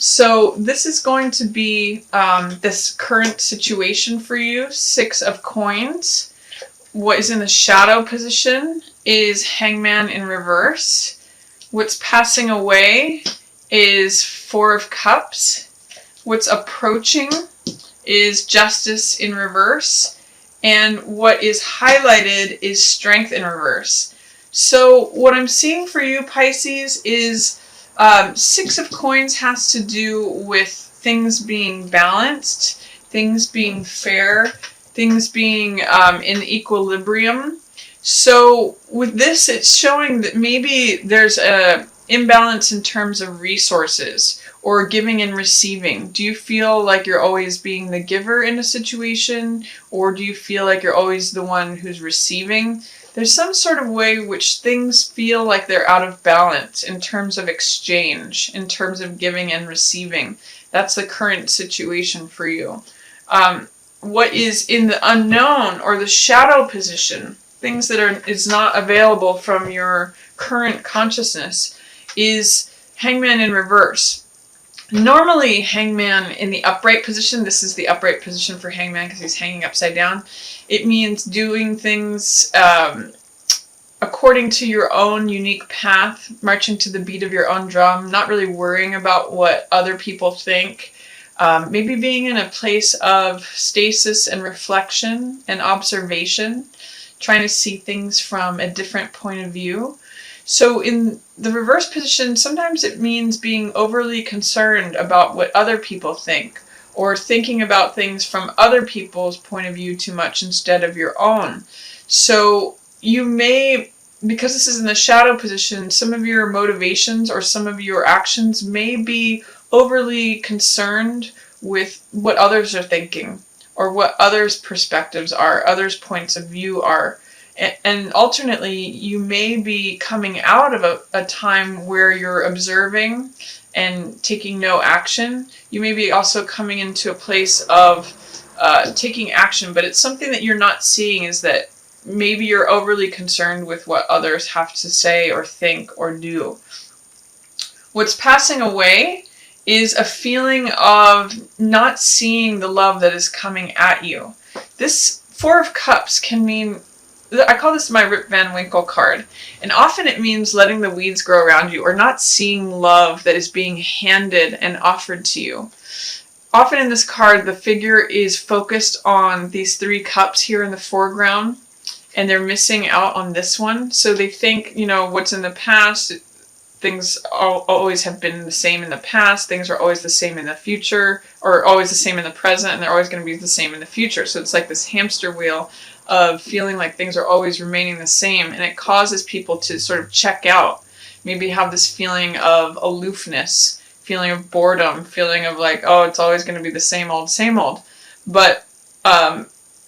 So this is going to be this current situation for you, 6 of Coins. What is in the shadow position is Hangman in reverse. What's passing away is 4 of Cups. What's approaching is Justice in reverse. And what is highlighted is Strength in reverse. So what I'm seeing for you, Pisces, is 6 of Coins has to do with things being balanced, things being fair, things being in equilibrium. So with this, it's showing that maybe there's a imbalance in terms of resources or giving and receiving. Do you feel like you're always being the giver in a situation, or do you feel like you're always the one who's receiving? There's some sort of way which things feel like they're out of balance in terms of exchange, in terms of giving and receiving. That's the current situation for you. What is in the unknown or the shadow position, things that is not available from your current consciousness, is Hangman in reverse. Normally, Hangman in the upright position, this is the upright position for Hangman because he's hanging upside down. It means doing things according to your own unique path, marching to the beat of your own drum, not really worrying about what other people think. Maybe being in a place of stasis and reflection and observation, trying to see things from a different point of view. So in the reverse position, sometimes it means being overly concerned about what other people think, or thinking about things from other people's point of view too much instead of your own. So you may, because this is in the shadow position, some of your motivations or some of your actions may be overly concerned with what others are thinking, or what others' perspectives are, others' points of view are. And alternately, you may be coming out of a time where you're observing and taking no action. You may be also coming into a place of taking action, but it's something that you're not seeing, is that maybe you're overly concerned with what others have to say or think or do. What's passing away is a feeling of not seeing the love that is coming at you. This 4 of Cups can mean, I call this my Rip Van Winkle card, and often it means letting the weeds grow around you or not seeing love that is being handed and offered to you. Often in this card, the figure is focused on these 3 cups here in the foreground, and they're missing out on this one. So they think, what's in the past, things always have been the same in the past, things are always the same in the future, or always the same in the present, and they're always going to be the same in the future. So it's like this hamster wheel of feeling like things are always remaining the same, and it causes people to sort of check out, maybe have this feeling of aloofness, feeling of boredom, feeling of like, oh, it's always going to be the same old, but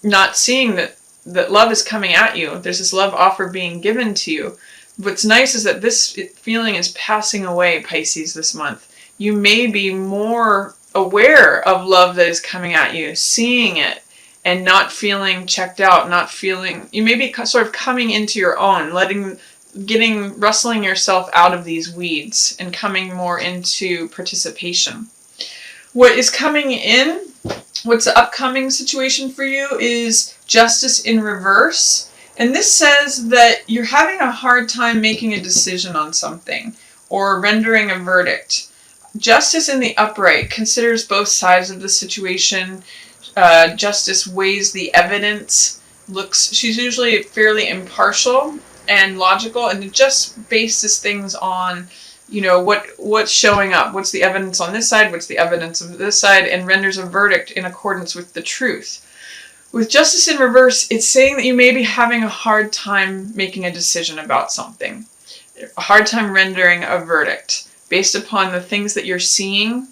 not seeing that love is coming at you. There's this love offer being given to you. What's nice is that this feeling is passing away, Pisces, this month. You may be more aware of love that is coming at you, seeing it, and not feeling checked out, you may be sort of coming into your own, rustling yourself out of these weeds and coming more into participation. What is coming in, what's the upcoming situation for you, is Justice in reverse. And this says that you're having a hard time making a decision on something or rendering a verdict. Justice in the upright considers both sides of the situation. Justice weighs the evidence, she's usually fairly impartial and logical, and it just bases things on, what's showing up, what's the evidence on this side, what's the evidence on this side, and renders a verdict in accordance with the truth. With Justice in reverse, it's saying that you may be having a hard time making a decision about something, a hard time rendering a verdict based upon the things that you're seeing.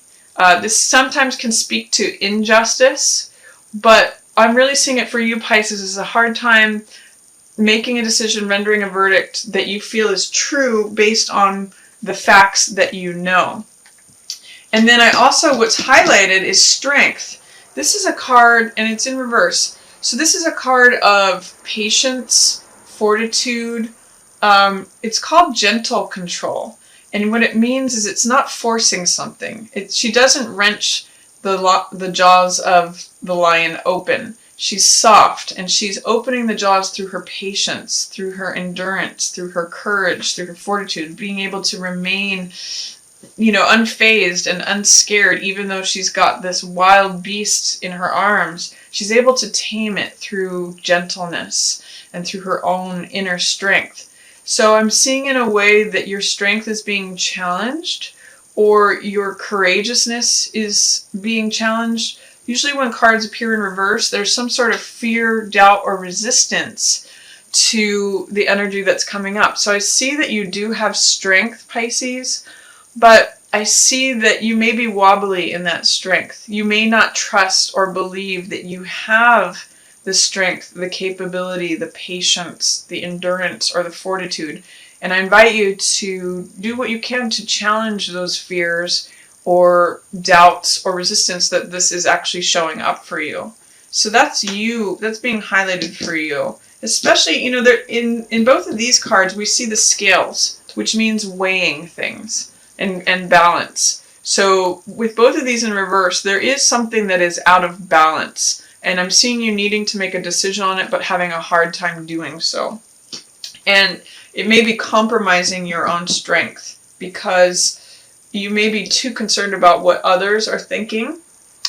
This sometimes can speak to injustice, but I'm really seeing it for you, Pisces, as a hard time making a decision, rendering a verdict that you feel is true based on the facts that you know. And then what's highlighted is Strength. This is a card, and it's in reverse. So this is a card of patience, fortitude. It's called Gentle Control. And what it means is it's not forcing something. She doesn't wrench the jaws of the lion open. She's soft, and she's opening the jaws through her patience, through her endurance, through her courage, through her fortitude, being able to remain, unfazed and unscared, even though she's got this wild beast in her arms. She's able to tame it through gentleness and through her own inner strength. So I'm seeing in a way that your strength is being challenged, or your courageousness is being challenged. Usually when cards appear in reverse, there's some sort of fear, doubt, or resistance to the energy that's coming up. So I see that you do have strength, Pisces, but I see that you may be wobbly in that strength. You may not trust or believe that you have the strength, the capability, the patience, the endurance, or the fortitude. And I invite you to do what you can to challenge those fears or doubts or resistance that this is actually showing up for you. So that's you, that's being highlighted for you. Especially, in both of these cards, we see the scales, which means weighing things and balance. So with both of these in reverse, there is something that is out of balance. And I'm seeing you needing to make a decision on it, but having a hard time doing so. And it may be compromising your own strength because you may be too concerned about what others are thinking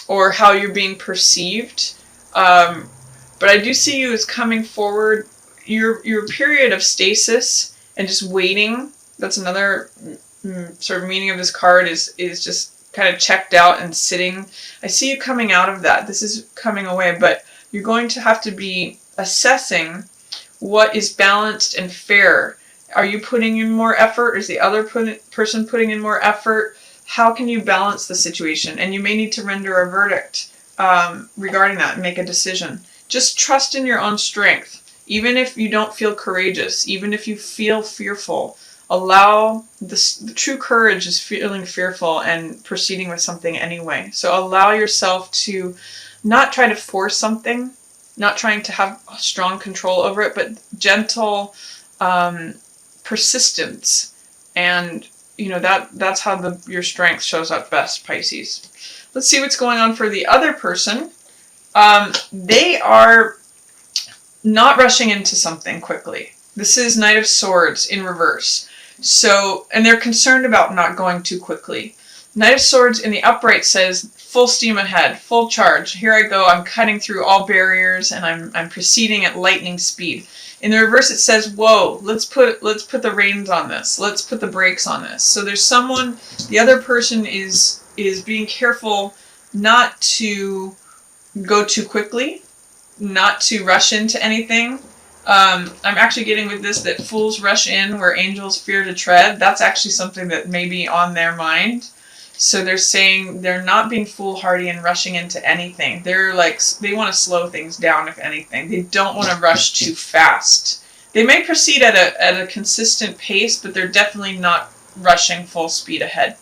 or how you're being perceived. But I do see you as coming forward. Your period of stasis and just waiting, that's another sort of meaning of this card, is just kind of checked out and sitting. I see you coming out of that. This is coming away, but you're going to have to be assessing what is balanced and fair. Are you putting in more effort? Is the other person putting in more effort? How can you balance the situation? And you may need to render a verdict regarding that and make a decision. Just trust in your own strength. Even if you don't feel courageous, even if you feel fearful, allow the true courage is feeling fearful and proceeding with something anyway. So allow yourself to not try to force something, not trying to have strong control over it, but gentle persistence. And that's how your strength shows up best, Pisces. Let's see what's going on for the other person. They are not rushing into something quickly. This is Knight of Swords in reverse. So, and they're concerned about not going too quickly. Knight of Swords in the upright says full steam ahead, full charge. Here I go. I'm cutting through all barriers and I'm proceeding at lightning speed. In the reverse, it says, whoa, let's put the reins on this. Let's put the brakes on this. So there's someone, the other person is being careful not to go too quickly, not to rush into anything. I'm actually getting with this that fools rush in where angels fear to tread. That's actually something that may be on their mind. So they're saying they're not being foolhardy and rushing into anything. They're like, they want to slow things down, if anything. They don't want to rush too fast. They may proceed at a consistent pace, but they're definitely not rushing full speed ahead.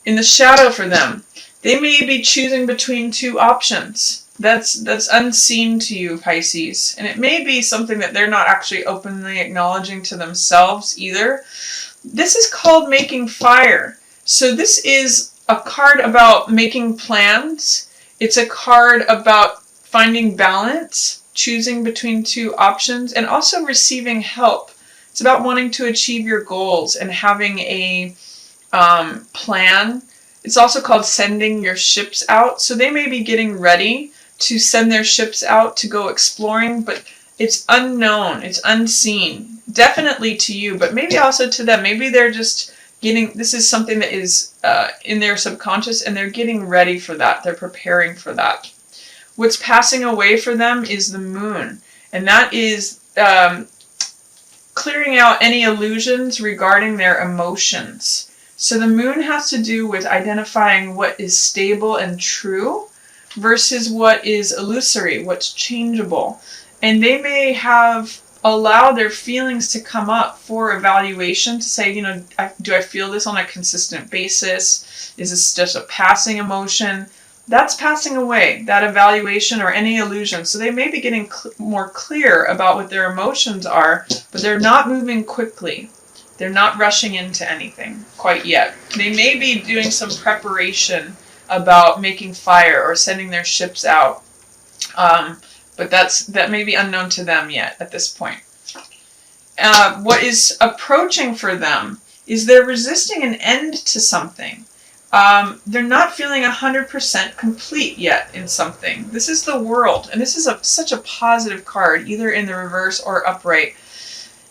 In the shadow for them, they may be choosing between two options. That's unseen to you, Pisces. And it may be something that they're not actually openly acknowledging to themselves either. This is called making fire. So this is a card about making plans. It's a card about finding balance, choosing between two options, and also receiving help. It's about wanting to achieve your goals and having a plan. It's also called sending your ships out. So they may be getting ready to send their ships out to go exploring, but it's unknown, it's unseen. Definitely to you, but maybe also to them. Maybe they're just this is something that is in their subconscious, and they're getting ready for that. They're preparing for that. What's passing away for them is the moon, and that is clearing out any illusions regarding their emotions. So the moon has to do with identifying what is stable and true versus what is illusory, what's changeable. And they may have allowed their feelings to come up for evaluation to say, do I feel this on a consistent basis? Is this just a passing emotion? That's passing away, that evaluation or any illusion. So they may be getting more clear about what their emotions are, but they're not moving quickly. They're not rushing into anything quite yet. They may be doing some preparation about making fire or sending their ships out. But that may be unknown to them yet at this point. What is approaching for them is they're resisting an end to something. They're not feeling 100% complete yet in something. This is the World, and this is such a positive card, either in the reverse or upright.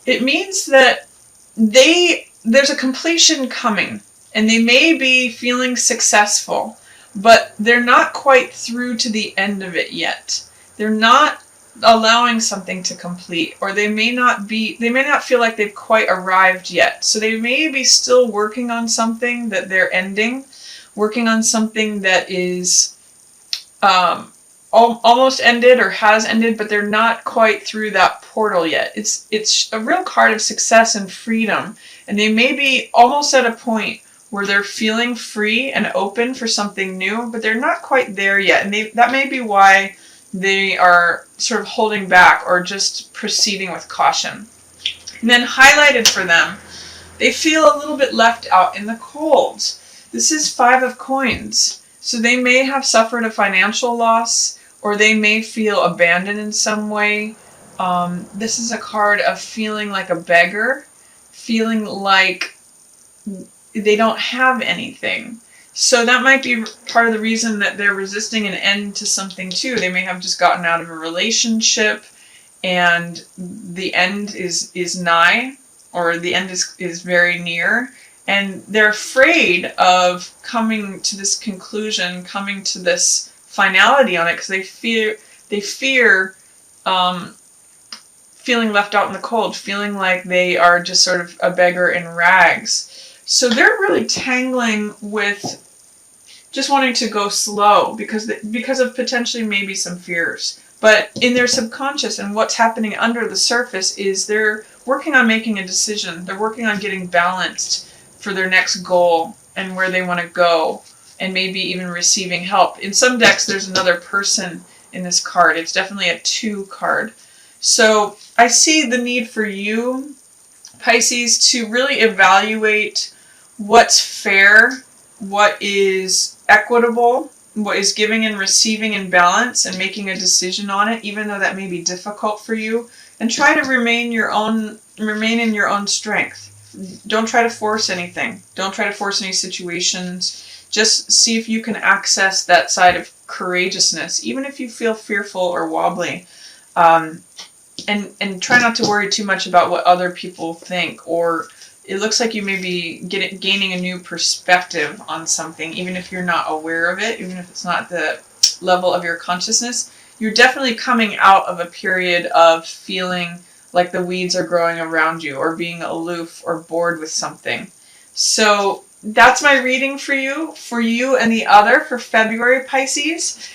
It means that there's a completion coming, and they may be feeling successful, but they're not quite through to the end of it yet. They're not allowing something to complete, or they may not feel like they've quite arrived yet. So they may be still working on something that they're ending, working on something that is almost ended or has ended, but they're not quite through that portal yet. It's a real card of success and freedom, and they may be almost at a point where they're feeling free and open for something new, but they're not quite there yet, and that may be why they are sort of holding back or just proceeding with caution. And then highlighted for them, they feel a little bit left out in the cold. This is 5 of Coins, so they may have suffered a financial loss, or they may feel abandoned in some way. This is a card of feeling like a beggar, feeling like they don't have anything. So that might be part of the reason that they're resisting an end to something too. They may have just gotten out of a relationship and the end is nigh, or the end is very near, and they're afraid of coming to this conclusion, coming to this finality on it, because they fear feeling left out in the cold, feeling like they are just sort of a beggar in rags. So they're really tangling with just wanting to go slow because of potentially maybe some fears. But in their subconscious and what's happening under the surface is they're working on making a decision. They're working on getting balanced for their next goal and where they want to go, and maybe even receiving help. In some decks, there's another person in this card. It's definitely a 2 card. So I see the need for you, Pisces, to really evaluate what's fair, what is equitable, what is giving and receiving in balance, and making a decision on it, even though that may be difficult for you, and try to remain in your own strength. Don't try to force anything. Don't try to force any situations. Just see if you can access that side of courageousness, even if you feel fearful or wobbly. And try not to worry too much about what other people think, or it looks like you may be gaining a new perspective on something, even if you're not aware of it, even if it's not the level of your consciousness. You're definitely coming out of a period of feeling like the weeds are growing around you, or being aloof or bored with something. So that's my reading for you and the other for February, Pisces.